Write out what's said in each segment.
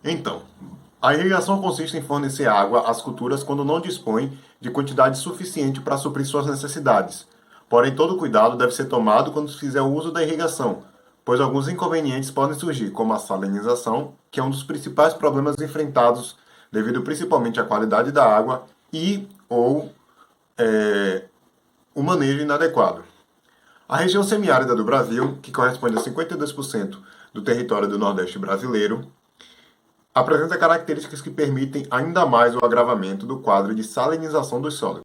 Então, a irrigação consiste em fornecer água às culturas quando não dispõe de quantidade suficiente para suprir suas necessidades. Porém, todo cuidado deve ser tomado quando se fizer o uso da irrigação, pois alguns inconvenientes podem surgir, como a salinização, que é um dos principais problemas enfrentados devido principalmente à qualidade da água e ou o manejo inadequado. A região semiárida do Brasil, que corresponde a 52% do território do Nordeste brasileiro, apresenta características que permitem ainda mais o agravamento do quadro de salinização dos solos.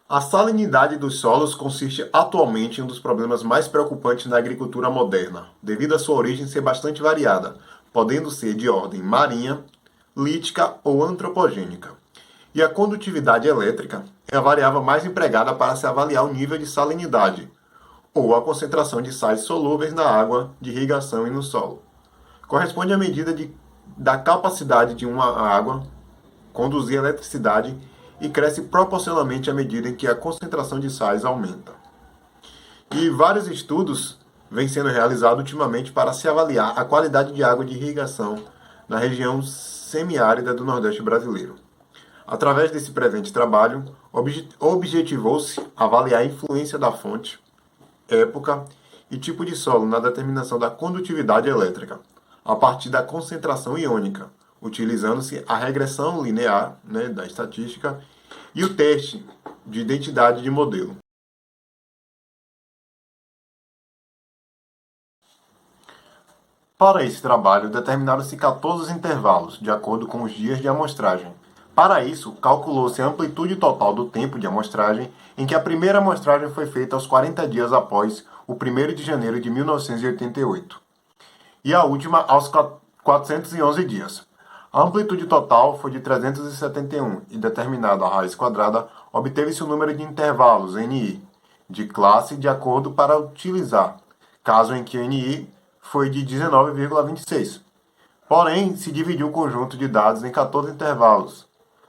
A salinidade dos solos consiste atualmente em um dos problemas mais preocupantes na agricultura moderna, devido à sua origem ser bastante variada, podendo ser de ordem marinha, lítica ou antropogênica. E a condutividade elétrica é a variável mais empregada para se avaliar o nível de salinidade, ou a concentração de sais solúveis na água de irrigação e no solo. Corresponde à medida da capacidade de uma água conduzir eletricidade e cresce proporcionalmente à medida em que a concentração de sais aumenta. E vários estudos vêm sendo realizados ultimamente para se avaliar a qualidade de água de irrigação na região semiárida do Nordeste brasileiro. Através desse presente trabalho, objetivou-se avaliar a influência da fonte, época e tipo de solo na determinação da condutividade elétrica, a partir da concentração iônica, utilizando-se a regressão linear, da estatística e o teste de identidade de modelo. Para esse trabalho, determinaram-se 14 intervalos, de acordo com os dias de amostragem. Para isso, calculou-se a amplitude total do tempo de amostragem, em que a primeira amostragem foi feita aos 40 dias após o 1º de janeiro de 1988, e a última aos 411 dias. A amplitude total foi de 371 e, determinada a raiz quadrada, obteve-se o número de intervalos, NI, de classe de acordo para utilizar, caso em que NI foi de 19,26. Porém, se dividiu o conjunto de dados em 14 intervalos,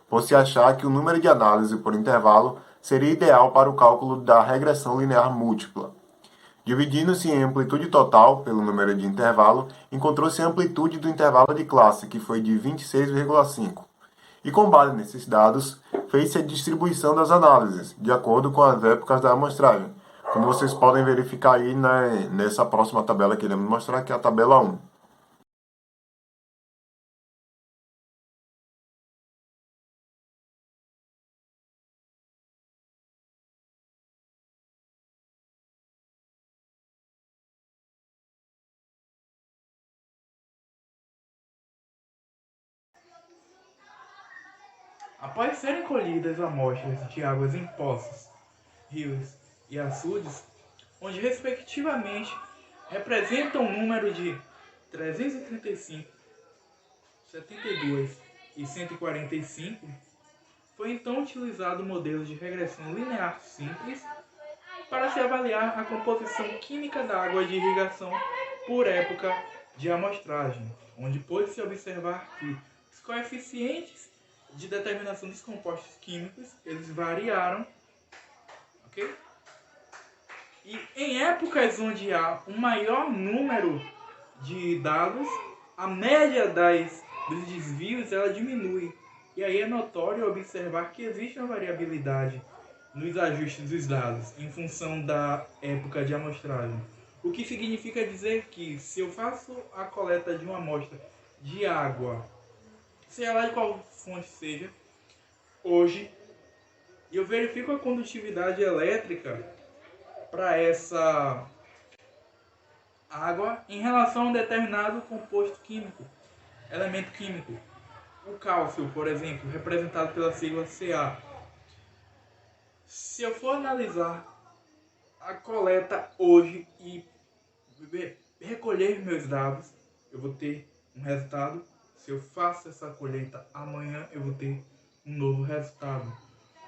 por se achar que o número de análise por intervalo seria ideal para o cálculo da regressão linear múltipla. Dividindo-se em amplitude total pelo número de intervalo, encontrou-se a amplitude do intervalo de classe, que foi de 26,5. E com base nesses dados, fez-se a distribuição das análises, de acordo com as épocas da amostragem. Como vocês podem verificar aí nessa próxima tabela que iremos mostrar, que é a tabela 1. Após serem colhidas amostras de águas em poços, rios e açudes, onde respectivamente representam o número de 335, 72 e 145, foi então utilizado o modelo de regressão linear simples para se avaliar a composição química da água de irrigação por época de amostragem, onde pôde-se observar que os coeficientes de determinação dos compostos químicos eles variaram, ok? E em épocas onde há um maior número de dados, a média dos desvios ela diminui. E aí é notório observar que existe uma variabilidade nos ajustes dos dados em função da época de amostragem. O que significa dizer que se eu faço a coleta de uma amostra de água, seja lá de qual fonte seja, hoje, e eu verifico a condutividade elétrica para essa água em relação a um determinado composto químico, elemento químico. O cálcio, por exemplo, representado pela sigla Ca. Se eu for analisar a coleta hoje e recolher meus dados, eu vou ter um resultado. Se eu faço essa colheita amanhã, eu vou ter um novo resultado.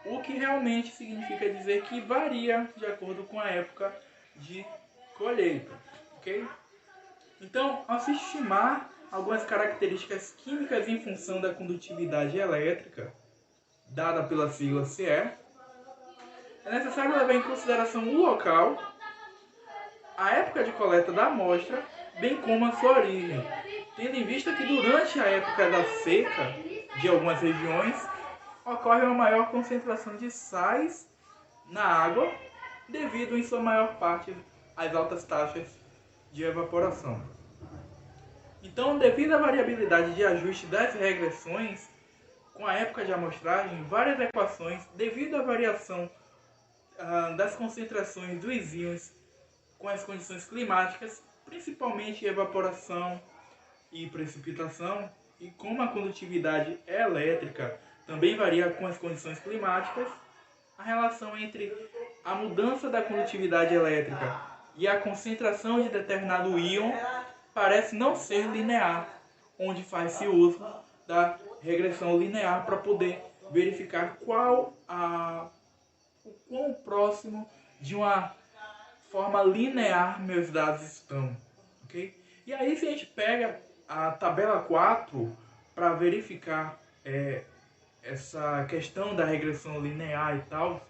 O que realmente significa dizer que varia de acordo com a época de colheita, ok? Então, ao se estimar algumas características químicas em função da condutividade elétrica, dada pela sigla CE, é necessário levar em consideração o local, a época de coleta da amostra, bem como a sua origem. tendo em vista que durante a época da seca de algumas regiões ocorre uma maior concentração de sais na água, devido em sua maior parte às altas taxas de evaporação. Então, devido à variabilidade de ajuste das regressões, com a época de amostragem, várias equações, devido à variação das concentrações dos íons com as condições climáticas, principalmente evaporação e precipitação, e como a condutividade elétrica também varia com as condições climáticas, a relação entre a mudança da condutividade elétrica e a concentração de determinado íon parece não ser linear, onde faz-se uso da regressão linear para poder verificar o quão próximo de uma forma linear meus dados estão. Okay? E aí, se a gente pega a tabela 4 para verificar essa questão da regressão linear e tal,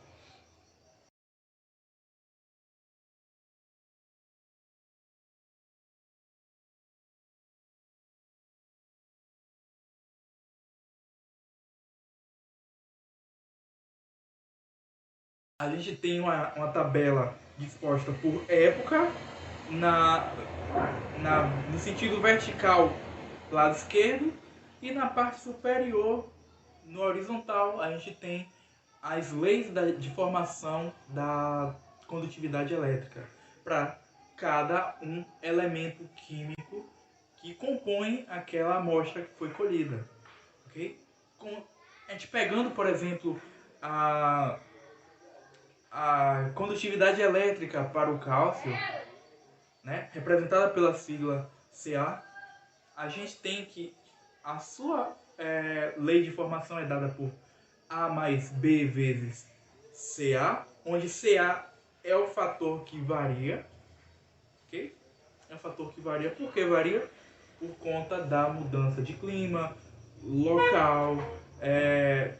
a gente tem uma tabela disposta por época no sentido vertical, lado esquerdo, e na parte superior, no horizontal, a gente tem as leis de formação da condutividade elétrica para cada um elemento químico que compõe aquela amostra que foi colhida. Okay? A gente pegando, por exemplo, a condutividade elétrica para o cálcio, né, representada pela sigla Ca, a gente tem que a sua lei de formação é dada por A mais B vezes Ca, onde Ca é o fator que varia, ok? É um fator que varia. Por que varia? Por conta da mudança de clima, local,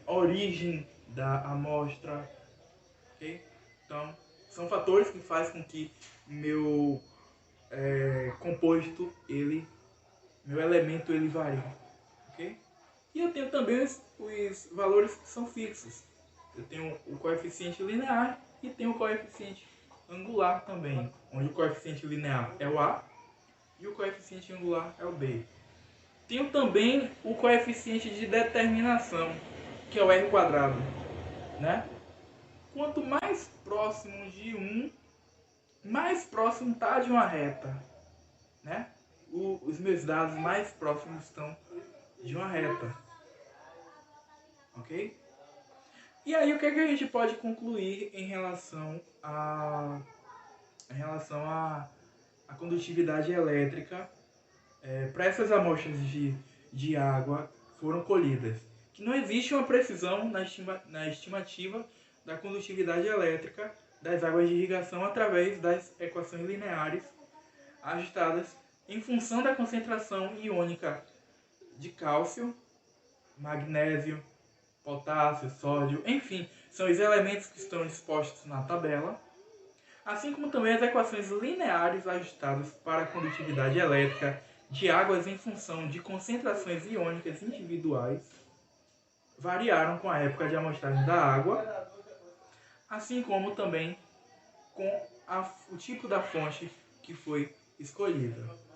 origem da amostra, ok? Então, são fatores que fazem com que meu composto, meu elemento, ele varie, ok? E eu tenho também os valores que são fixos. Eu tenho o coeficiente linear e tenho o coeficiente angular também, onde o coeficiente linear é o A e o coeficiente angular é o B. Tenho também o coeficiente de determinação, que é o R quadrado, né? Quanto mais próximo de 1, mais próximo está de uma reta, né? Os meus dados mais próximos estão de uma reta, ok? E aí, o que, é que a gente pode concluir em relação à condutividade elétrica para essas amostras de água foram colhidas? Que não existe uma precisão na estimativa da condutividade elétrica das águas de irrigação através das equações lineares ajustadas em função da concentração iônica de cálcio, magnésio, potássio, sódio, enfim, são os elementos que estão expostos na tabela, assim como também as equações lineares ajustadas para a condutividade elétrica de águas em função de concentrações iônicas individuais variaram com a época de amostragem da água, assim como também com o tipo da fonte que foi escolhida.